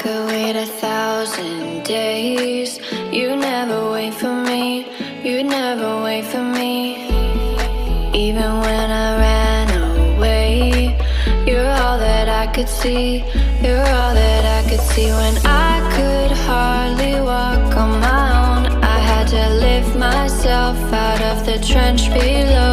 could wait 1,000 days. You never wait for me, you never wait for me. Even when I ran away, you're all that I could see, you're all that I could see. When I could hardly walk on my own, I had to lift myself out of the trench below.